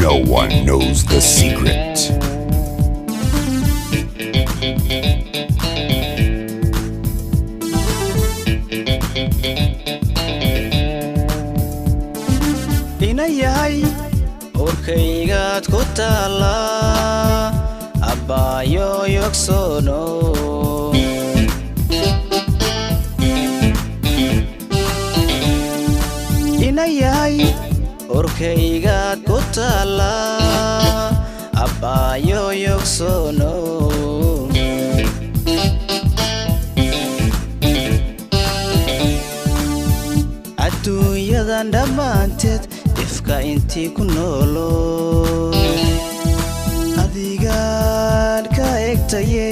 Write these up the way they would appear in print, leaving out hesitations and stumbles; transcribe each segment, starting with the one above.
No one knows the secret. Inayay urkaygaad ku taala abaayo yogsono Inayay urkaygaad ku taala abaayo yogsono adduunyadan dhammaanteed ifka intii ku noolo adigaan ka egtaye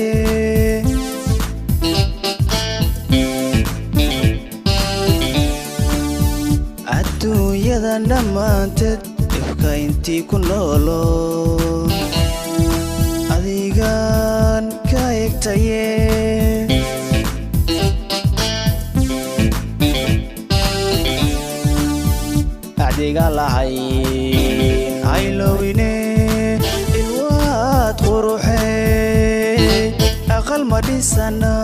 adduunyadan dhammaanteed ifka intii ku noolo adigaan ka egtaye adiga lahayn haylowine ilwaad quruxey aqal ma dhisana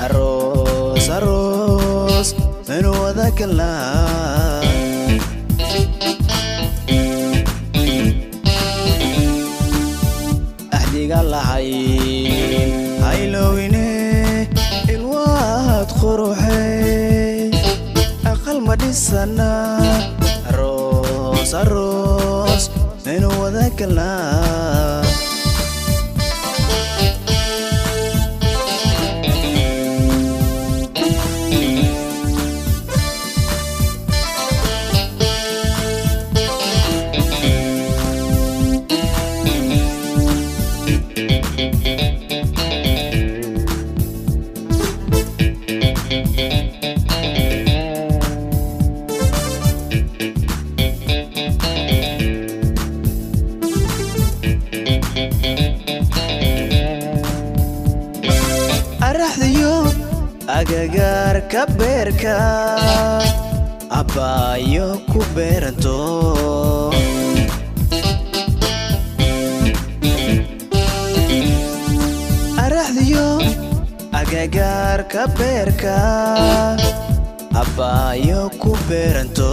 aroos aroos manu wada galnaa adiga lahayn haylowine ilwaad quruxey aqal ma dhisana aroos manu wada galnaa araxdiyo agagaarka beerka abaayo ku beeranto araxdiyo agagaarka beerka abaayo ku beeranto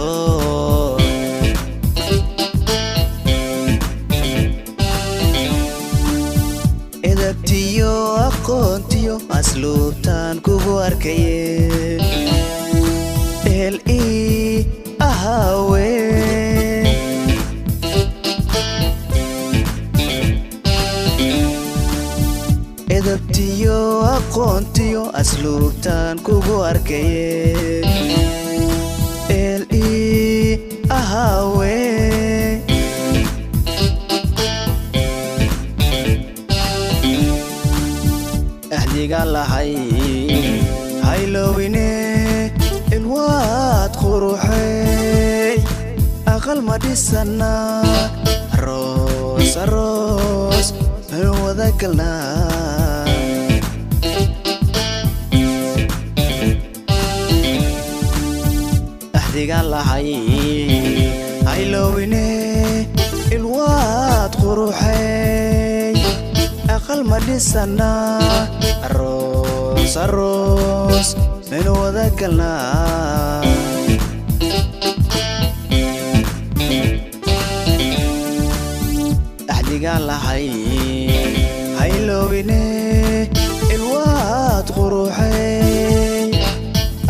edabtiyo aqoontiyo asluubtaan kugu arkaye ehel ii ahaawe edabtiyo aqoontiyo asluubtaan kugu arkaye ehel ii ahaawe adiga lahayn haylowine ilwaad quruxey aqal ma dhisana aroos aroos manu wada galnaa adiga lahayn haylowine ilwaad quruxey aqal ma dhisana aroos aroos manu wada galnaa adiga lahayn haylowine ilwaad quruxey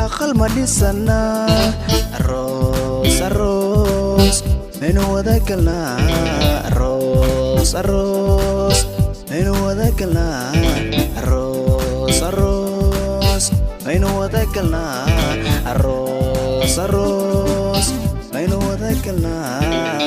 aqal ma dhisana aroos aroos manu wada galnaa aroos aroos manu wada galnaa aroos aroos manu wada galnaa aroos aroos manu wada galnaa